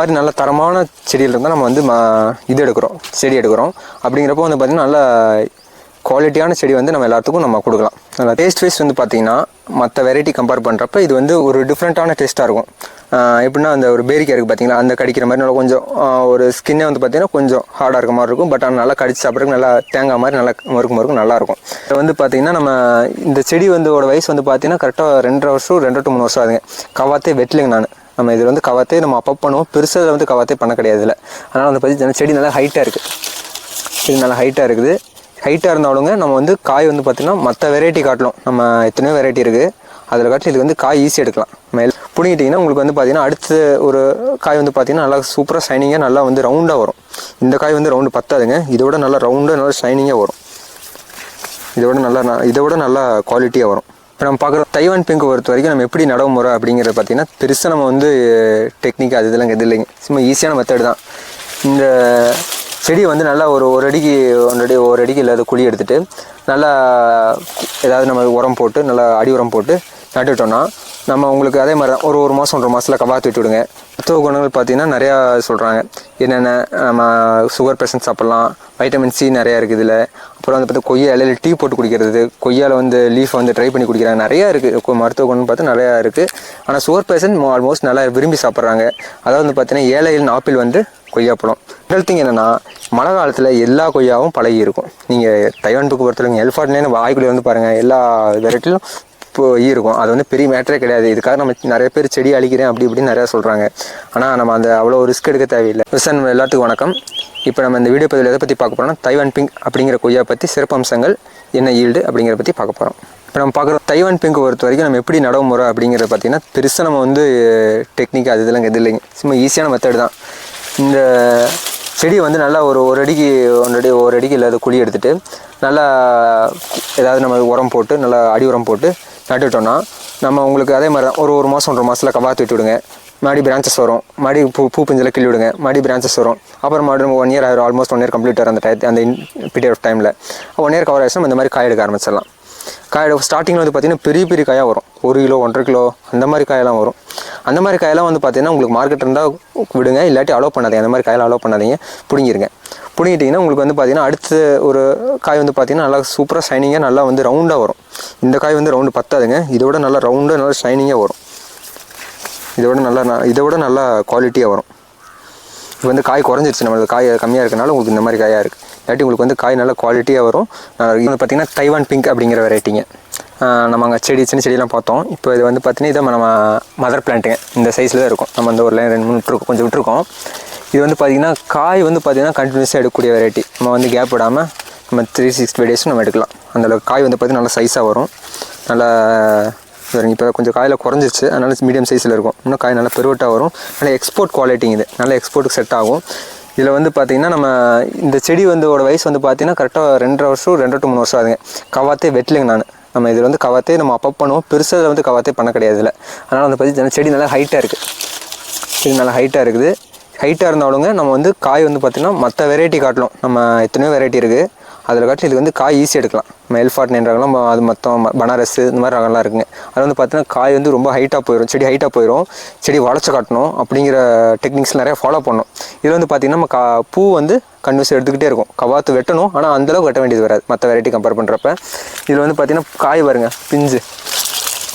மாதிரி நல்ல தரமான செடியில் இருந்தால் நம்ம வந்து இது எடுக்கிறோம், செடி எடுக்கிறோம். அப்படிங்கிறப்போ வந்து பார்த்திங்கன்னா நல்ல குவாலிட்டியான செடி வந்து நம்ம எல்லாத்துக்கும் நம்ம கொடுக்கலாம். நல்லா டேஸ்ட் வைஸ் வந்து பார்த்திங்கன்னா மற்ற வெரைட்டி கம்பேர் பண்ணுறப்ப இது வந்து ஒரு டிஃப்ரெண்ட்டான டேஸ்ட்டாக இருக்கும். எப்படின்னா அந்த ஒரு பேரிக்காய் இருக்குது பார்த்தீங்களா, அந்த கடிக்கிற மாதிரி நல்லா கொஞ்சம் ஒரு ஸ்கின்னே வந்து பார்த்திங்கன்னா கொஞ்சம் ஹார்டாக இருக்க மாதிரி இருக்கும். பட் ஆனால் நல்லா கடிச்சு சாப்பிட்றதுக்கு நல்லா தேங்காய் மாதிரி நல்லா மறுக்கும் நல்லாயிருக்கும். இது வந்து பார்த்திங்கன்னா நம்ம இந்த செடி வந்து வயசு வந்து பார்த்திங்கன்னா கரெக்டாக 2.5 வருஷம் 2 to 3 வருஷம் ஆகுதுங்க. கவாத்தே வெட்டலைங்க நான். நம்ம இதில் வந்து கவாத்தே நம்ம அப்பப் பண்ணுவோம், பெருசாக வந்து கவாத்தே பண்ண கிடையாது இல்லை. அதனால் வந்து பார்த்திங்கன்னா செடி நல்லா ஹைட்டாக இருக்குது. செடி நல்லா ஹைட்டாக இருக்குது. ஹைட்டாக இருந்தாலுங்க நம்ம வந்து காய் வந்து பார்த்திங்கன்னா மற்ற வெரைட்டி காட்டலாம். நம்ம எத்தனையோ வெரைட்டி இருக்குது, அதில் காட்டில் இது வந்து காய் ஈஸியாக எடுக்கலாம். மேல் பிடிங்கிட்டிங்கன்னா உங்களுக்கு வந்து பார்த்திங்கன்னா அடுத்த ஒரு காய் வந்து பார்த்திங்கன்னா நல்லா சூப்பராக ஷைனிங்காக நல்லா வந்து ரவுண்டாக வரும். இந்த காய் வந்து ரவுண்டு பத்தாதுங்க, இதோட நல்லா ரவுண்டாக நல்லா ஷைனிங்காக வரும். இதோட நல்லா குவாலிட்டியாக வரும். இப்போ நம்ம பார்க்குற தைவான் பிங்க் பொறுத்த வரைக்கும் நம்ம எப்படி நடவு முறை அப்படிங்கிறது பார்த்திங்கன்னா பெருசாக நம்ம வந்து டெக்னிக் அது இதெல்லாம் எது இல்லைங்க, சும்மா ஈஸியான மெத்தட் தான். இந்த செடி வந்து நல்லா ஒரு அடிக்கு இல்லாத குழி எடுத்துகிட்டு நல்லா ஏதாவது நம்ம உரம் போட்டு நல்லா அடி உரம் போட்டு நட்டுவிட்டோம்னா நம்ம உங்களுக்கு அதே மாதிரி தான் ஒரு மாதம் 1 மாதத்தில் கவாத்து விட்டு விடுங்க. மருத்துவ குணங்கள் பார்த்திங்கன்னா நிறையா சொல்கிறாங்க. என்னென்ன நம்ம சுகர் பேஷண்ட் சாப்பிட்லாம், வைட்டமின் சி நிறையா இருக்குது இதில். அப்புறம் வந்து பார்த்தா கொய்யா இலையில் டீ போட்டு குடிக்கிறது, கொய்யாவில் வந்து லீஃப் வந்து ட்ரை பண்ணி குடிக்கிறாங்க, நிறையா இருக்குது மருத்துவ குணம் பார்த்து நிறையா இருக்குது. ஆனால் சுகர் பேஷண்ட் ஆல்மோஸ்ட் நல்லா விரும்பி சாப்பிட்றாங்க. அதாவது வந்து பார்த்திங்கன்னா ஏழையில் ஆப்பிள் வந்து கொய்யாப்பழம். முதல் திங் என்னென்னா மழை காலத்தில் எல்லா கொய்யாவும் பழகி இருக்கும். நீங்கள் தைவான் பிங்க் பொறுத்தவரைக்கும் எல்ஃபாட்லேன்னு வாய்க்குள்ளே வந்து பாருங்கள், எல்லா வெரைட்டிலும் இப்போ இருக்கும். அது வந்து பெரிய மேட்டரே கிடையாது. இதுக்காக நம்ம நிறைய பேர் செடி அழிக்கிறேன் அப்படி இப்படின்னு நிறையா சொல்கிறாங்க. ஆனால் நம்ம அந்த அவ்வளோ ரிஸ்க் எடுக்க தேவையில்லை. விவசாயம் எல்லாத்துக்கும் வணக்கம். இப்போ நம்ம இந்த வீடியோ பதிவில் எதை பற்றி பார்க்க போகிறோம்னா தைவான் பிங்க் அப்படிங்கிற கொய்யா பற்றி சிறப்பம்சங்கள் என்ன ஈல்டு அப்படிங்கிறத பற்றி பார்க்க போகிறோம். இப்போ நம்ம பார்க்குற தைவான் பிங்க் பொறுத்த வரைக்கும் நம்ம எப்படி நடவு முறை அப்படிங்கிறத பார்த்திங்கன்னா பெருசாக நம்ம வந்து டெக்னிக் அது இதெல்லாம் எது இல்லைங்க, சும்மா ஈஸியான மெத்தட் தான். இந்த செடி வந்து நல்லா ஒரு அடிக்கு இல்லாத குழி எடுத்துகிட்டு நல்லா ஏதாவது நம்ம உரம் போட்டு நல்லா அடி உரம் போட்டு நட்டுவிட்டோம்னா நம்ம உங்களுக்கு அதே மாதிரி தான் ஒரு மாதம் 1 மாதத்தில் கவாத்து விட்டு விடுங்க. மறுபடி பிரான்ச்சஸ் வரும், மறுபடி பூ பிஞ்சில் கிள்ளி விடுங்க, மறுபடி பிரான்ச்சஸ் வரும். அப்புறம் மறுபடியும் 1 year ஆயிரும், ஆல்மோஸ்ட் 1 year கம்ப்ளீட் ஆகிற அந்த பீரியட் ஆஃப் டைமில் 1 year கவர் ஆகிடுச்சுன்னா இந்த மாதிரி காய் எடுக்க ஆரம்பிச்சிடலாம். காய் ஸ்டார்டிங்கில் வந்து பார்த்திங்கன்னா பெரிய காயாக வரும், 1 கிலோ 1.5 கிலோ அந்த மாதிரி காயெல்லாம் வரும். அந்த மாதிரி காயெல்லாம் வந்து பார்த்திங்கன்னா உங்களுக்கு மார்க்கெட் இருந்தால் விடுங்க, இல்லாட்டி அலோவ் பண்ணாதீங்க. அந்த மாதிரி காயெல்லாம் அலோவ் பண்ணாதீங்க, பிடிங்கிருங்க. பிடிங்கிட்டிங்கன்னா உங்களுக்கு வந்து பார்த்திங்கன்னா அடுத்த ஒரு காய் வந்து பார்த்திங்கன்னா நல்லா சூப்பராக ஷைனிங்காக நல்லா வந்து ரவுண்டாக வரும். இந்த காய் வந்து ரவுண்டு பத்தாதுங்க, இதோட நல்லா ரவுண்டாக நல்லா ஷைனிங்காக வரும். இதோட நல்லா குவாலிட்டியாக வரும். இப்போ வந்து காய் குறைஞ்சிருச்சு, நம்மளுக்கு காய் கம்மியாக இருக்கனால உங்களுக்கு இந்த மாதிரி காயாக இருக்குது. இல்லாட்டி உங்களுக்கு வந்து காய் நல்லா குவாலிட்டியாக வரும். இது வந்து பார்த்திங்கன்னா தைவான் பிங்க் அப்படிங்கிற வெரைட்டிங்க. நம்ம அங்கே சின்ன செடியெல்லாம் பார்த்தோம். இப்போ இது வந்து பார்த்திங்கன்னா இதை நம்ம மதர் பிளான்ட்டுங்க, இந்த சைஸில் தான் இருக்கும். நம்ம அந்த ஒரு லைன் 2 3 கொஞ்சம் விட்டுருக்கோம். இது வந்து பார்த்திங்கன்னா காய் வந்து பார்த்திங்கன்னா கண்டினியூஸாக எடுக்கக்கூடிய வெரைட்டி. நம்ம வந்து கேப் விடாமல் நம்ம 365 days நம்ம எடுக்கலாம். அந்தளவுக்கு காய் வந்து பார்த்திங்கன்னா நல்லா சைஸாக வரும். நல்லா இப்போ கொஞ்சம் காயில் குறைஞ்சிருச்சு, அதனால மீடியம் சைஸில் இருக்கும். இன்னும் காய் நல்லா பெருவட்டாக வரும். நல்லா எக்ஸ்போர்ட் குவாலிட்டிங்க, இது நல்லா எக்ஸ்போர்ட்டுக்கு செட் ஆகும். இதில் வந்து பார்த்திங்கன்னா நம்ம இந்த செடி வந்து வயசு வந்து பார்த்திங்கன்னா கரெக்டாக 2.5 வருஷம் 2 to 3 வருஷம் ஆகுதுங்க. கவாத்தே வெட்டலைங்க நான். நம்ம இதில் வந்து கவாத்தே நம்ம அப்பப் பண்ணுவோம், பெருசாக வந்து கவாத்தே பண்ண கிடையாது இல்லை. அதனால் வந்து பார்த்திங்கன்னா செடி நல்லா ஹைட்டாக இருக்குது. செடி நல்லா ஹைட்டாக இருக்குது. ஹைட்டாக இருந்தாலுங்க நம்ம வந்து காய் வந்து பார்த்திங்கன்னா மற்ற வெரைட்டி காட்டலாம். நம்ம எத்தனையோ வெரைட்டி இருக்குது, அதில் காட்டில் இது வந்து காய் ஈஸியாக எடுக்கலாம். நம்ம எல்ஃபாட்னு ரகம்லாம் அது மொத்தம் பனாரஸ் இந்த மாதிரி ரகம்லாம் இருக்குங்க. அது வந்து பார்த்திங்கன்னா காய் வந்து ரொம்ப ஹைட்டாக போயிடும், செடி ஹைட்டாக போயிடும். செடி வளைச்சி காட்டணும் அப்படிங்கிற டெக்னிக்ஸ் நிறையா ஃபாலோ பண்ணணும். இது வந்து பார்த்திங்கன்னா நம்ம பூ வந்து கன்வியூஸ் எடுத்துக்கிட்டே இருக்கும். கவாத்து வெட்டணும், ஆனால் அந்தளவுக்கு வெட்ட வேண்டியது வராது மற்ற வெரைட்டி கம்பேர் பண்ணுறப்ப. இதில் வந்து பார்த்திங்கன்னா காய் பாருங்க, பிஞ்சு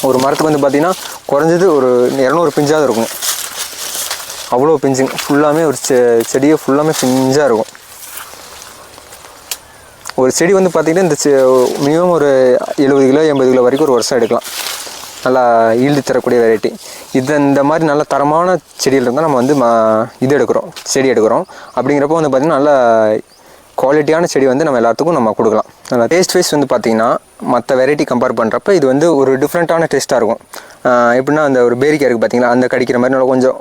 ஒரு மரத்துக்கு வந்து பார்த்திங்கன்னா குறைஞ்சது ஒரு 200 பிஞ்சாவது இருக்குங்க. அவ்வளோ பிஞ்சுங்க, ஃபுல்லாமே ஒரு செடியை ஃபுல்லாமே பிஞ்சாக இருக்கும். ஒரு செடி வந்து பார்த்திங்கன்னா இந்த மினிமம் ஒரு 70 கிலோ 80 கிலோ வரைக்கும் ஒரு வருஷம் எடுக்கலாம். நல்லா ஈல்டு தரக்கூடிய வெரைட்டி இது. இந்த மாதிரி நல்ல தரமான செடியில் இருந்தால் நம்ம வந்து இது எடுக்கிறோம், செடி எடுக்கிறோம். அப்படிங்கிறப்போ வந்து பார்த்திங்கன்னா நல்லா குவாலிட்டியான செடி வந்து நம்ம எல்லாத்துக்கும் நம்ம கொடுக்கலாம். நல்லா டேஸ்ட் வைஸ் வந்து பார்த்திங்கன்னா மற்ற வெரைட்டி கம்பேர் பண்ணுறப்ப இது வந்து ஒரு டிஃப்ரெண்ட்டான டேஸ்ட்டாக இருக்கும். எப்படின்னா அந்த ஒரு பேரிக்காய் இருக்குது பார்த்திங்களா, அந்த கடிக்கிற மாதிரி நல்லா கொஞ்சம்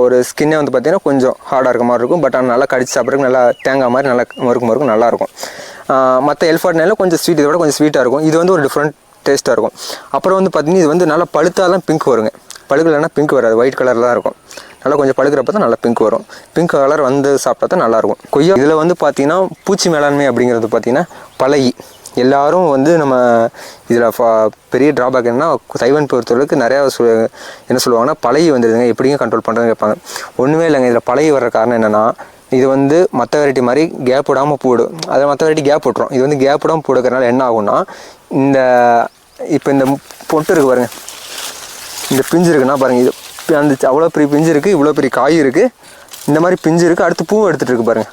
ஒரு ஸ்கின்னே வந்து பார்த்திங்கன்னா கொஞ்சம் ஹார்டாக இருக்க மாதிரி இருக்கும். பட் ஆனால் நல்லா கடிச்சு சாப்பிட்றதுக்கு நல்லா தேங்காய் மாதிரி நல்லா மறுக்கும் நல்லாயிருக்கும். மற்ற எல்ஃபாட்னால கொஞ்சம் ஸ்வீட், இதோட கொஞ்சம் ஸ்வீட்டாக இருக்கும். இது வந்து ஒரு டிஃப்ரெண்ட் டேஸ்ட்டாக இருக்கும். அப்புறம் வந்து பார்த்திங்கன்னா இது வந்து நல்லா பழுத்தாலாம் பிங்க் வருங்க, பழுக்கலைன்னா பிங்க் வராது, ஒயிட் கலரில் தான் இருக்கும். நல்லா கொஞ்சம் பழுக்கிறப்ப தான் நல்லா பிங்க் வரும். பிங்க் கலர் வந்து சாப்பிட்டா தான் நல்லாயிருக்கும். கொய்யா இதில் வந்து பார்த்திங்கன்னா பூச்சி மேலாண்மை அப்படிங்கிறது பார்த்திங்கன்னா பழகி எல்லாரும் வந்து நம்ம இதில் பெரிய ட்ராபேக் என்னன்னா தைவான் பொறுத்தவரைக்கும் நிறையா என்ன சொல்லுவாங்கன்னா பழகி வந்துடுதுங்க, எப்படியும் கண்ட்ரோல் பண்ணுறதுன்னு கேட்பாங்க. ஒன்றுமே இல்லைங்க, இதில் பழகி வர்ற காரணம் என்னென்னா இது வந்து மற்ற வெரைட்டி மாதிரி கேப் விடாமல் பூடும். அதை மற்ற வெரைட்டி கேப் விட்டுரும், இது வந்து கேப் விடாமல் பூடுக்கிறனால என்ன ஆகும்னா இந்த இப்போ இந்த பொட்டு இருக்குது பாருங்கள், இந்த பிஞ்சு இருக்குன்னா பாருங்கள், இது அந்த அவ்வளோ பெரிய பிஞ்சு இருக்குது, இவ்வளோ பெரிய காய் இருக்குது, இந்த மாதிரி பிஞ்சு இருக்குது, அடுத்து பூவை எடுத்துகிட்டு இருக்கு பாருங்கள்.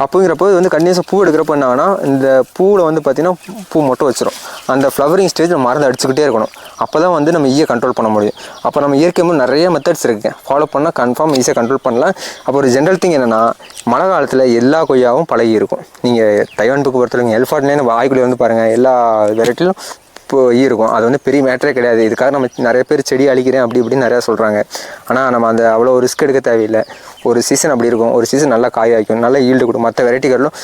அப்போங்கிறப்போ இது வந்து கண்டினியூஸாக பூ எடுக்கிறப்ப என்ன ஆகுனா இந்த பூவில் வந்து பார்த்திங்கன்னா பூ மொட்டை வச்சிடும். அந்த ஃப்ளவரிங் ஸ்டேஜ் நம்ம மருந்து அடிச்சுக்கிட்டே இருக்கணும், அப்போ தான் வந்து நம்ம ஈஸியாக கண்ட்ரோல் பண்ண முடியும். அப்போ நம்ம இயற்கையாக நிறைய மெத்தட்ஸ் இருக்குது, ஃபாலோ பண்ணால் கன்ஃபார்ம் ஈஸியாக கண்ட்ரோல் பண்ணலாம். அப்போ ஒரு ஜென்ரல் திங் என்னென்னா மழை காலத்தில் எல்லா கொய்யாவும் பழகி இருக்கும். நீங்கள் தைவான் பீக்கு பொறுத்தவரைக்கும் எல்ஃபாட்லேன்னு வாய்க்குள்ளே வந்து பாருங்கள், எல்லா வெரைட்டிலும் இப்போ இருக்கும். அது வந்து பெரிய மேட்டரே கிடையாது. இதுக்காக நம்ம நிறைய பேர் செடி அழிக்கிறேன் அப்படி இப்படின்னு நிறையா சொல்கிறாங்க. ஆனால் நம்ம அந்த அவ்வளோ ரிஸ்க் எடுக்க தேவையில்லை. ஒரு சீசன் அப்படி இருக்கும், ஒரு சீசன் நல்லா காய் ஆகிக்கும், நல்லா ஈல்டு கொடுக்கும். மற்ற வெரைட்டிகளும்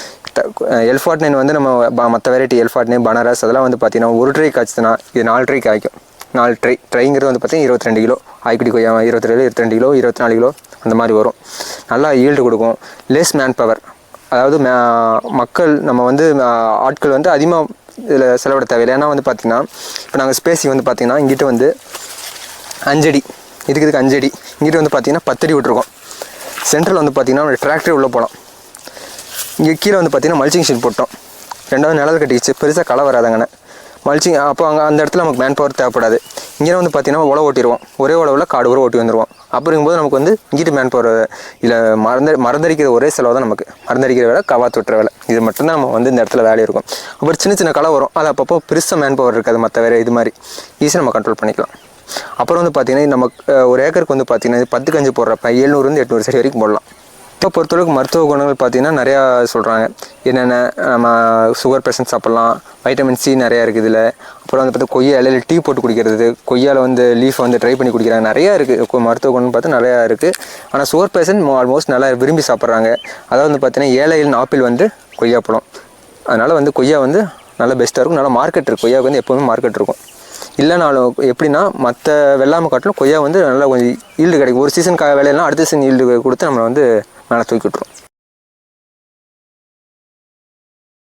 எல்ஃபாட்னைன் வந்து நம்ம மற்ற வெரைட்டி எல்ஃபாட்னைன் பனாரஸ் அதெல்லாம் வந்து பார்த்திங்கன்னா ஒரு ட்ரை காய்ச்சுதுன்னா இது 4 ட்ரை காய்க்கும். 4 ட்ரைங்கிறது வந்து பார்த்திங்கன்னா 22 கிலோ ஆய்க்குடி கொய்யா, 22 கிலோ 24 கிலோ அந்த மாதிரி வரும். நல்லா ஈல்டு கொடுக்கும். லெஸ் மேன் பவர், அதாவது மக்கள் நம்ம வந்து ஆட்கள் வந்து அதிகமாக இதில் செலவிட தேவையில்லை. ஏன்னா வந்து பார்த்திங்கன்னா இப்போ நாங்கள் ஸ்பேஸிங் வந்து பார்த்திங்கன்னா இங்கிட்ட வந்து 5 அடி, இதுக்கு 5 அடி, இங்கிட்ட வந்து பார்த்திங்கன்னா 10 அடி விட்டுருக்கோம். சென்ட்ரல் வந்து பார்த்திங்கன்னா ஒரு டிராக்டர் உள்ளே போகலாம். இங்கே கீழே வந்து பார்த்திங்கன்னா மல்ச்சிங் ஷீட் போட்டோம். 2வது நிழல் கட்டிக்கிச்சு, பெருசாக களை வராதாங்கண்ணே மல்ச்சிங். அப்போ அங்கே அந்த இடத்துல நமக்கு மேன் பவர் தேவைப்படாது. இங்கே வந்து பார்த்திங்கன்னா உழவு ஓட்டிடுவோம், ஒரே உழவில் காடு உரம் ஓட்டி வந்துடுவோம். அப்படிங்கும்போது நமக்கு வந்து இங்கிட்டு மேன் பவர் இதில் மருந்தடிக்கிற ஒரே செலவு தான் நமக்கு, மருந்தடிக்கிற வேலை கவாத்து வெட்டுற வேலை, இது மட்டும்தான் நம்ம வந்து இந்த இடத்துல வேலை இருக்கும். அப்புறம் சின்ன சின்ன களை வரும், அது அப்பப்போ பெருசாக மேன் பவர் இருக்காது, மற்ற வேறு இது மாதிரி ஈஸியாக நம்ம கண்ட்ரோல் பண்ணிக்கலாம். அப்புறம் வந்து பார்த்திங்கன்னா நமக்கு ஒரு ஏக்கருக்கு வந்து பார்த்திங்கன்னா 10 கஞ்சி போடுறப்ப 700 800 செடி வரைக்கும் போடலாம். இப்போ பொறுத்தளவுக்கு மருத்துவ குணங்கள் பார்த்திங்கன்னா நிறையா சொல்கிறாங்க. என்னென்ன நம்ம சுகர் பேஷண்ட் சாப்பிட்லாம், வைட்டமின் சி நிறையா இருக்குது இதில். அப்புறம் வந்து பார்த்தா கொய்யா இலையில் டீ போட்டு குடிக்கிறது, கொய்யாவில் வந்து லீஃப் வந்து ட்ரை பண்ணி குடிக்கிறாங்க, நிறையா இருக்குது மருத்துவ குணம்னு பார்த்து நிறையா இருக்குது. ஆனால் சுகர் பேஷண்ட் ஆல்மோஸ்ட் நல்லா விரும்பி சாப்பிட்றாங்க. அதாவது வந்து பார்த்திங்கன்னா 7 இல் ஆப்பிள் வந்து கொய்யாப்பழம், அதனால் வந்து கொய்யா வந்து நல்லா பெஸ்ட்டாக இருக்கும். நல்லா மார்க்கெட் இருக்குது, கொய்யாவுக்கு வந்து எப்போவுமே மார்க்கெட் இருக்கும். இல்லைனாலும் எப்படின்னா மற்ற வெள்ளாமை காட்டிலும் கொய்யா வந்து நல்லா கொஞ்சம் ஈல்டு கிடைக்கும். ஒரு சீசன் விளையலாம், அடுத்த சீசன் ஈல்டு கொடுத்து நம்மளை வந்து மேலே தூக்கி விட்டுரும்.